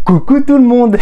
Coucou tout le monde.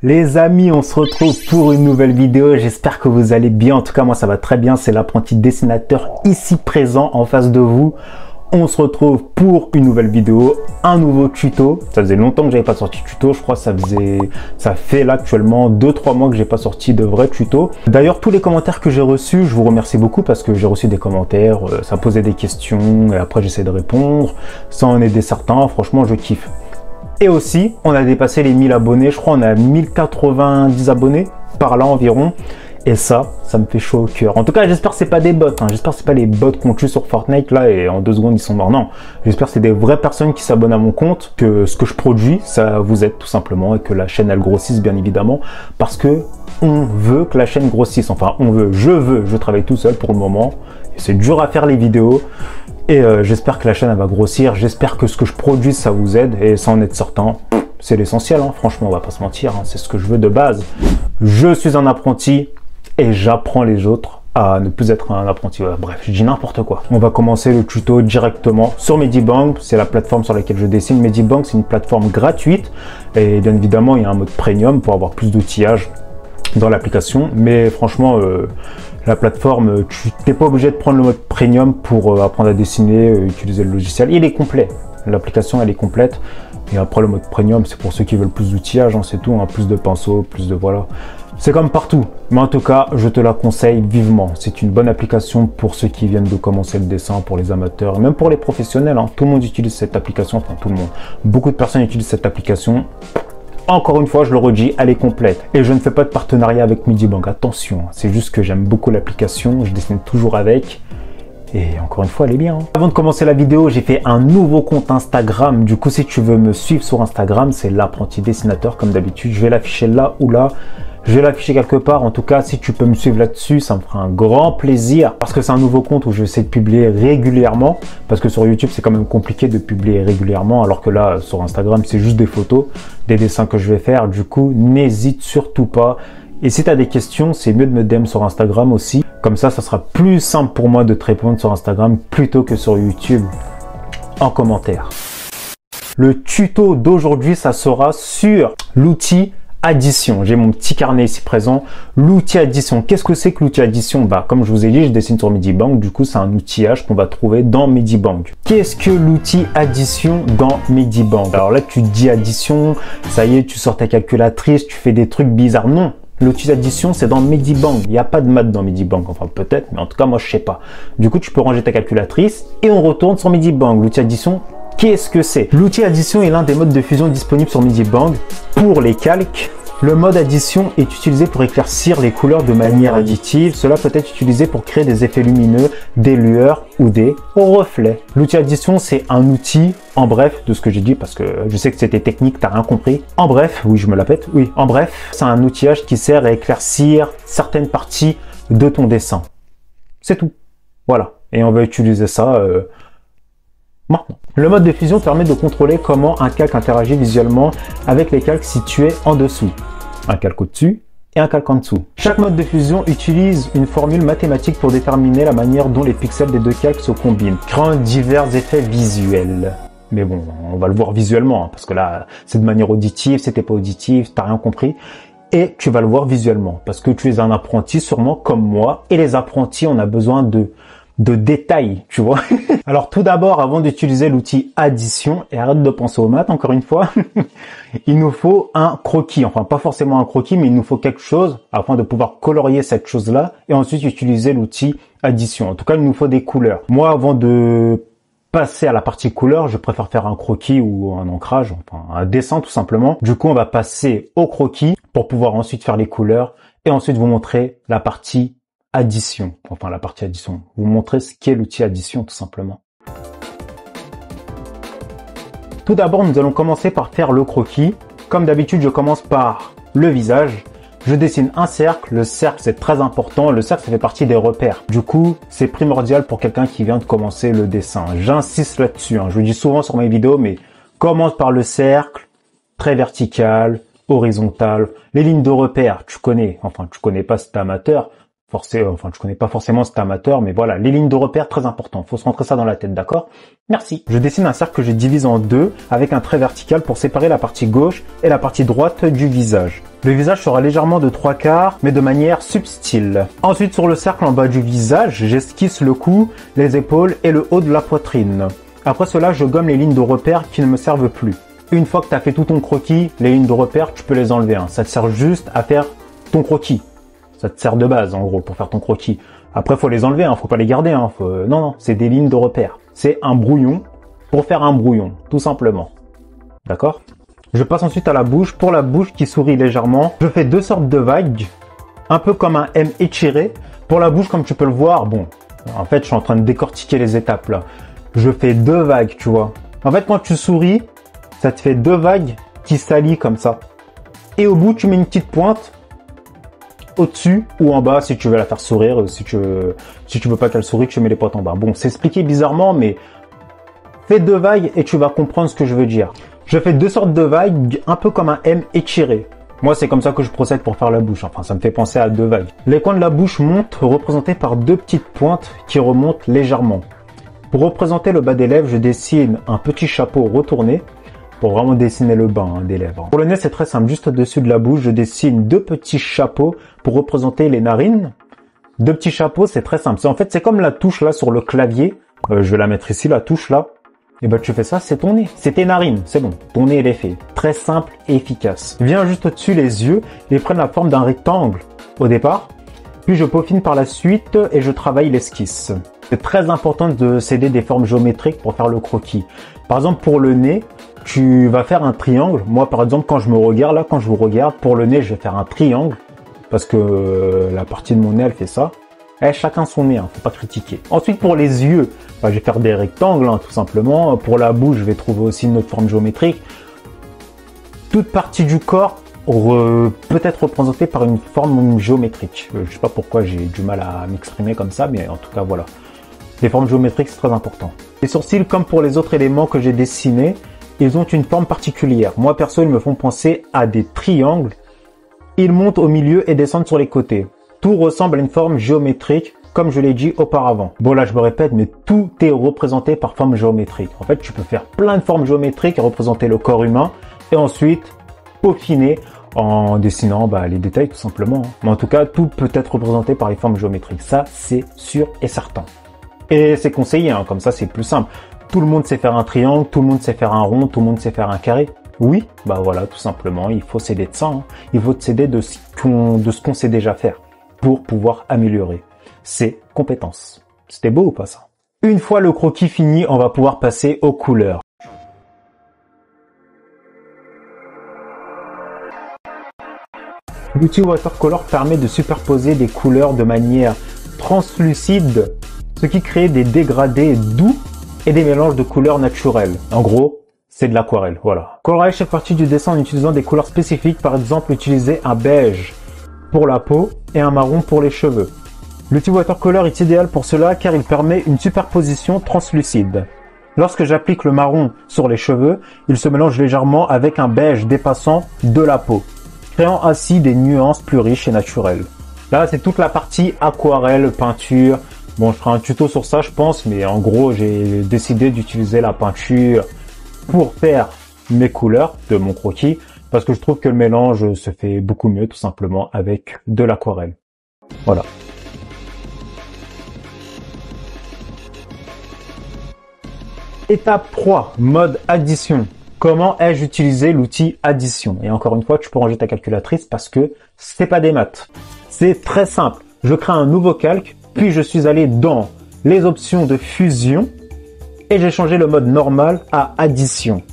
Les amis, on se retrouve pour une nouvelle vidéo. J'espère que vous allez bien. En tout cas, moi ça va très bien. C'est l'apprenti dessinateur ici présent en face de vous. On se retrouve pour une nouvelle vidéo, un nouveau tuto. Ça faisait longtemps que j'avais pas sorti de tuto. Je crois que ça fait là actuellement 2-3 mois que j'ai pas sorti de vrai tuto. D'ailleurs, tous les commentaires que j'ai reçus, je vous remercie beaucoup parce que j'ai reçu des commentaires, ça posait des questions et après j'essaie de répondre. Ça en aider certains. Franchement, je kiffe. Et aussi, on a dépassé les 1000 abonnés. Je crois on a 1090 abonnés par là environ. Et ça me fait chaud au cœur. En tout cas, j'espère que c'est pas des bots. J'espère que c'est pas les bots qu'on tue sur Fortnite là et en 2 secondes ils sont morts. Non, j'espère que c'est des vraies personnes qui s'abonnent à mon compte, que ce que je produis, ça vous aide tout simplement et que la chaîne elle grossisse bien évidemment parce que on veut que la chaîne grossisse. Enfin, je travaille tout seul pour le moment. Et c'est dur à faire les vidéos. Et j'espère que la chaîne elle va grossir. J'espère que ce que je produis ça vous aide et ça en est certain. C'est l'essentiel. Franchement, on va pas se mentir. C'est ce que je veux de base. Je suis un apprenti. Et j'apprends les autres à ne plus être un apprenti. Bref, je dis n'importe quoi. On va commencer le tuto directement sur Medibang. C'est la plateforme sur laquelle je dessine. Medibang, c'est une plateforme gratuite. Et bien évidemment, il y a un mode premium pour avoir plus d'outillage dans l'application. Mais franchement, la plateforme, tu n'es pas obligé de prendre le mode premium pour apprendre à dessiner, utiliser le logiciel. Il est complet. L'application, elle est complète. Et après, le mode premium, c'est pour ceux qui veulent plus d'outillage. C'est tout. Plus de pinceaux, plus de voilà. C'est comme partout, mais en tout cas, je te la conseille vivement. C'est une bonne application pour ceux qui viennent de commencer le dessin, pour les amateurs, même pour les professionnels. Tout le monde utilise cette application, enfin tout le monde. Beaucoup de personnes utilisent cette application. Encore une fois, je le redis, elle est complète. Et je ne fais pas de partenariat avec Medibang, attention. C'est juste que j'aime beaucoup l'application, je dessine toujours avec. Et encore une fois, elle est bien. Avant de commencer la vidéo, j'ai fait un nouveau compte Instagram. Du coup, si tu veux me suivre sur Instagram, c'est l'apprenti dessinateur comme d'habitude. Je vais l'afficher là ou là. Je vais l'afficher quelque part. En tout cas, si tu peux me suivre là-dessus, ça me fera un grand plaisir. Parce que c'est un nouveau compte où je vais essayer de publier régulièrement. Parce que sur YouTube, c'est quand même compliqué de publier régulièrement. Alors que là, sur Instagram, c'est juste des photos, des dessins que je vais faire. Du coup, n'hésite surtout pas. Et si tu as des questions, c'est mieux de me DM sur Instagram aussi. Comme ça sera plus simple pour moi de te répondre sur Instagram plutôt que sur YouTube en commentaire. Le tuto d'aujourd'hui, ça sera sur l'outil addition. J'ai mon petit carnet ici présent. L'outil addition. Qu'est-ce que c'est que l'outil addition? Comme je vous ai dit, je dessine sur Medibang. Du coup, c'est un outillage qu'on va trouver dans Medibang. Qu'est-ce que l'outil addition dans Medibang? Alors là, tu dis addition, ça y est, tu sors ta calculatrice, tu fais des trucs bizarres. Non. L'outil addition, c'est dans Medibang. Il n'y a pas de maths dans Medibang. Enfin, peut-être, mais en tout cas, moi, je sais pas. Du coup, tu peux ranger ta calculatrice et on retourne sur Medibang. L'outil addition, qu'est-ce que c'est? L'outil addition est l'un des modes de fusion disponibles sur Medibang pour les calques. Le mode addition est utilisé pour éclaircir les couleurs de manière additive. Cela peut être utilisé pour créer des effets lumineux, des lueurs ou des reflets. L'outil addition, c'est un outil, en bref, de ce que j'ai dit, parce que je sais que c'était technique, t'as rien compris. En bref, oui, je me la pète, oui. En bref, c'est un outillage qui sert à éclaircir certaines parties de ton dessin. C'est tout. Voilà. Et on va utiliser ça maintenant. Le mode de fusion permet de contrôler comment un calque interagit visuellement avec les calques situés en dessous. Un calque au-dessus et un calque en dessous. Chaque mode de fusion utilise une formule mathématique pour déterminer la manière dont les pixels des deux calques se combinent, créant divers effets visuels. Mais bon, on va le voir visuellement, parce que là, c'est de manière auditive, c'était pas auditif, t'as rien compris. Et tu vas le voir visuellement, parce que tu es un apprenti sûrement comme moi, et les apprentis, on a besoin de détails, tu vois. Alors tout d'abord, avant d'utiliser l'outil addition, et arrête de penser aux maths encore une fois, il nous faut un croquis. Enfin, pas forcément un croquis, mais il nous faut quelque chose afin de pouvoir colorier cette chose-là et ensuite utiliser l'outil addition. En tout cas, il nous faut des couleurs. Moi, avant de passer à la partie couleur, je préfère faire un croquis ou un ancrage, enfin un dessin tout simplement. Du coup, on va passer au croquis pour pouvoir ensuite faire les couleurs et ensuite vous montrer la partie addition, enfin la partie addition, vous montrer ce qu'est l'outil addition tout simplement. Tout d'abord, nous allons commencer par faire le croquis. Comme d'habitude, je commence par le visage. Je dessine un cercle. Le cercle, c'est très important. Le cercle, ça fait partie des repères. Du coup, c'est primordial pour quelqu'un qui vient de commencer le dessin. J'insiste là-dessus. Je le dis souvent sur mes vidéos, mais commence par le cercle, très vertical, horizontal. Les lignes de repère, tu connais. Enfin, tu connais pas si t'es amateur. enfin tu connais pas forcément si t'es amateur, mais voilà, les lignes de repère, très important. Faut se rentrer ça dans la tête, d'accord? Merci. Je dessine un cercle que je divise en deux avec un trait vertical pour séparer la partie gauche et la partie droite du visage. Le visage sera légèrement de 3/4, mais de manière subtile. Ensuite, sur le cercle en bas du visage, j'esquisse le cou, les épaules et le haut de la poitrine. Après cela, je gomme les lignes de repère qui ne me servent plus. Une fois que tu as fait tout ton croquis, les lignes de repère, tu peux les enlever. Ça te sert juste à faire ton croquis. Ça te sert de base, en gros, pour faire ton croquis. Après, faut les enlever, faut pas les garder. Non, c'est des lignes de repère. C'est un brouillon pour faire un brouillon, tout simplement. D'accord? Je passe ensuite à la bouche. Pour la bouche qui sourit légèrement, je fais deux sortes de vagues, un peu comme un M étiré. Pour la bouche, comme tu peux le voir, bon, en fait, je suis en train de décortiquer les étapes là. Je fais deux vagues, tu vois. En fait, quand tu souris, ça te fait deux vagues qui s'allient comme ça. Et au bout, tu mets une petite pointe au-dessus ou en bas si tu veux la faire sourire. Si tu veux pas qu'elle sourie, tu mets les pointes en bas. Bon, c'est expliqué bizarrement, mais fais deux vagues et tu vas comprendre ce que je veux dire. Je fais deux sortes de vagues, un peu comme un M étiré. Moi, c'est comme ça que je procède pour faire la bouche. Enfin, ça me fait penser à deux vagues. Les coins de la bouche montent, représentés par deux petites pointes qui remontent légèrement. Pour représenter le bas des lèvres, je dessine un petit chapeau retourné pour vraiment dessiner le bas des lèvres. Pour le nez, c'est très simple. Juste au-dessus de la bouche, je dessine deux petits chapeaux pour représenter les narines. Deux petits chapeaux, c'est très simple. En fait, c'est comme la touche là sur le clavier. Je vais la mettre ici, la touche là. Et ben tu fais ça, c'est ton nez. C'est tes narines, c'est bon. Ton nez, il est fait. Très simple et efficace. Viens juste au-dessus les yeux. Ils prennent la forme d'un rectangle au départ. Puis je peaufine par la suite et je travaille l'esquisse. C'est très important de s'aider des formes géométriques pour faire le croquis. Par exemple, pour le nez, tu vas faire un triangle. Moi, par exemple, quand je me regarde, là, quand je vous regarde, pour le nez, je vais faire un triangle. Parce que la partie de mon nez, elle fait ça. Chacun son nez, faut pas critiquer. Ensuite, pour les yeux, je vais faire des rectangles, tout simplement. Pour la bouche, je vais trouver aussi une autre forme géométrique. Toute partie du corps peut être représentée par une forme géométrique. Je sais pas pourquoi j'ai du mal à m'exprimer comme ça, mais en tout cas, voilà. Les formes géométriques, c'est très important. Les sourcils, comme pour les autres éléments que j'ai dessinés, ils ont une forme particulière. Moi, perso, ils me font penser à des triangles. Ils montent au milieu et descendent sur les côtés. Tout ressemble à une forme géométrique, comme je l'ai dit auparavant. Bon, là, je me répète, mais tout est représenté par forme géométrique. En fait, tu peux faire plein de formes géométriques et représenter le corps humain, et ensuite peaufiner en dessinant les détails, tout simplement. Mais en tout cas, tout peut être représenté par les formes géométriques. Ça, c'est sûr et certain. Et c'est conseillé, comme ça, c'est plus simple. Tout le monde sait faire un triangle, tout le monde sait faire un rond, tout le monde sait faire un carré. Oui, voilà, tout simplement, il faut s'aider de ça. Il faut s'aider de ce qu'on sait déjà faire pour pouvoir améliorer ses compétences. C'était beau ou pas ça? Une fois le croquis fini, on va pouvoir passer aux couleurs. L'outil Watercolor permet de superposer des couleurs de manière translucide, ce qui crée des dégradés doux et des mélanges de couleurs naturelles. En gros, c'est de l'aquarelle, voilà. Colorier chaque partie du dessin en utilisant des couleurs spécifiques, par exemple utiliser un beige pour la peau et un marron pour les cheveux. L'outil Watercolor est idéal pour cela car il permet une superposition translucide. Lorsque j'applique le marron sur les cheveux, il se mélange légèrement avec un beige dépassant de la peau, créant ainsi des nuances plus riches et naturelles. Là, c'est toute la partie aquarelle, peinture. Bon, je ferai un tuto sur ça, je pense, mais en gros, j'ai décidé d'utiliser la peinture pour faire mes couleurs de mon croquis, parce que je trouve que le mélange se fait beaucoup mieux, tout simplement, avec de l'aquarelle. Voilà. Étape 3, mode addition. Comment ai-je utilisé l'outil addition? Et encore une fois, tu peux ranger ta calculatrice parce que c'est pas des maths. C'est très simple. Je crée un nouveau calque, puis je suis allé dans les options de fusion et j'ai changé le mode normal à addition.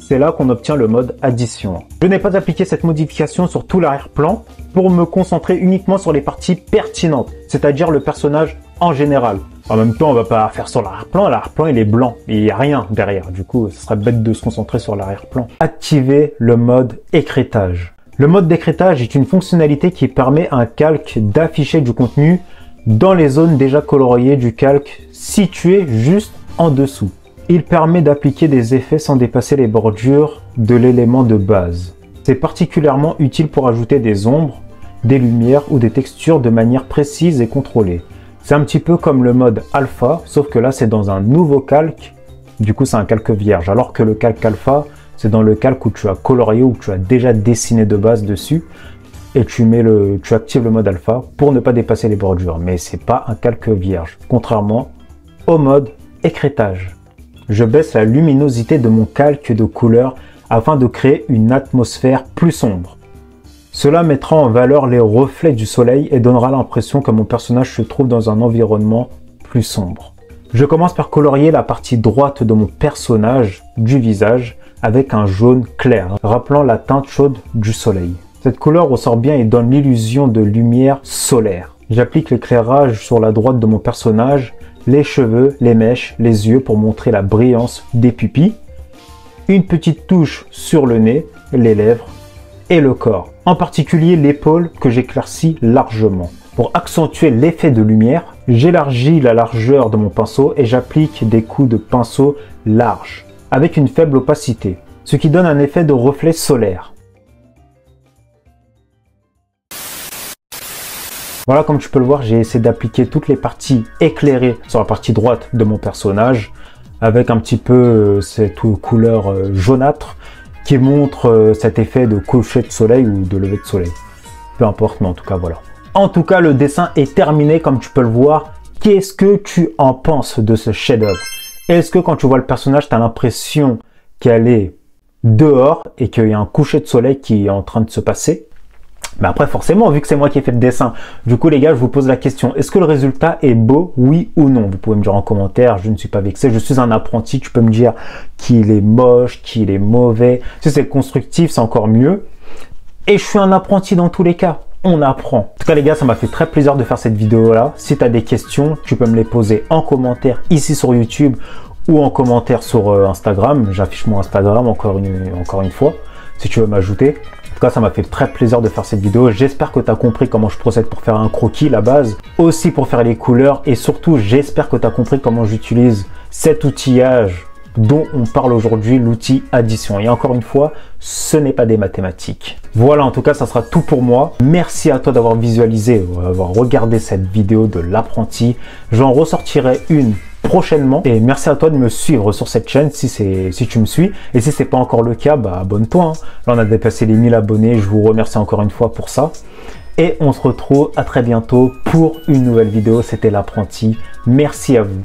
C'est là qu'on obtient le mode addition. Je n'ai pas appliqué cette modification sur tout l'arrière-plan pour me concentrer uniquement sur les parties pertinentes, c'est-à-dire le personnage en général. En même temps, on va pas faire sur l'arrière-plan. L'arrière-plan, il est blanc. Il n'y a rien derrière. Du coup, ce serait bête de se concentrer sur l'arrière-plan. Activez le mode écrétage. Le mode d'écrétage est une fonctionnalité qui permet à un calque d'afficher du contenu dans les zones déjà coloriées du calque situées juste en dessous. Il permet d'appliquer des effets sans dépasser les bordures de l'élément de base. C'est particulièrement utile pour ajouter des ombres, des lumières ou des textures de manière précise et contrôlée. C'est un petit peu comme le mode alpha, sauf que là c'est dans un nouveau calque, du coup c'est un calque vierge, alors que le calque alpha, c'est dans le calque où tu as colorié, où tu as déjà dessiné de base dessus, et tu actives le mode alpha pour ne pas dépasser les bordures, mais c'est pas un calque vierge, contrairement au mode écrêtage. Je baisse la luminosité de mon calque de couleur afin de créer une atmosphère plus sombre. Cela mettra en valeur les reflets du soleil et donnera l'impression que mon personnage se trouve dans un environnement plus sombre. Je commence par colorier la partie droite de mon personnage du visage avec un jaune clair, rappelant la teinte chaude du soleil. Cette couleur ressort bien et donne l'illusion de lumière solaire. J'applique l'éclairage sur la droite de mon personnage, les cheveux, les mèches, les yeux pour montrer la brillance des pupilles. Une petite touche sur le nez, les lèvres et le corps. En particulier l'épaule que j'éclaircis largement. Pour accentuer l'effet de lumière, j'élargis la largeur de mon pinceau et j'applique des coups de pinceau larges, avec une faible opacité, ce qui donne un effet de reflet solaire. Voilà, comme tu peux le voir, j'ai essayé d'appliquer toutes les parties éclairées sur la partie droite de mon personnage, avec un petit peu cette couleur jaunâtre qui montre cet effet de coucher de soleil ou de lever de soleil. Peu importe, mais en tout cas, voilà. En tout cas, le dessin est terminé, comme tu peux le voir. Qu'est-ce que tu en penses de ce chef-d'œuvre? Est-ce que quand tu vois le personnage, tu as l'impression qu'elle est dehors et qu'il y a un coucher de soleil qui est en train de se passer? Mais après, forcément, vu que c'est moi qui ai fait le dessin, du coup, les gars, je vous pose la question. Est-ce que le résultat est beau, oui ou non? Vous pouvez me dire en commentaire, je ne suis pas vexé. Je suis un apprenti, tu peux me dire qu'il est moche, qu'il est mauvais. Si c'est constructif, c'est encore mieux. Et je suis un apprenti dans tous les cas. On apprend. En tout cas, les gars, ça m'a fait très plaisir de faire cette vidéo-là. Si tu as des questions, tu peux me les poser en commentaire ici sur YouTube ou en commentaire sur Instagram. J'affiche mon Instagram encore une fois, si tu veux m'ajouter. En tout cas, ça m'a fait très plaisir de faire cette vidéo. J'espère que tu as compris comment je procède pour faire un croquis, la base. Aussi pour faire les couleurs. Et surtout, j'espère que tu as compris comment j'utilise cet outillage dont on parle aujourd'hui, l'outil addition. Et encore une fois, ce n'est pas des mathématiques. Voilà, en tout cas, ça sera tout pour moi. Merci à toi d'avoir visualisé, d'avoir regardé cette vidéo de l'apprenti. J'en ressortirai une prochainement. Et merci à toi de me suivre sur cette chaîne si tu me suis. Et si ce n'est pas encore le cas, bah, abonne-toi. Hein. Là, on a dépassé les 1000 abonnés. Je vous remercie encore une fois pour ça. Et on se retrouve à très bientôt pour une nouvelle vidéo. C'était l'apprenti. Merci à vous.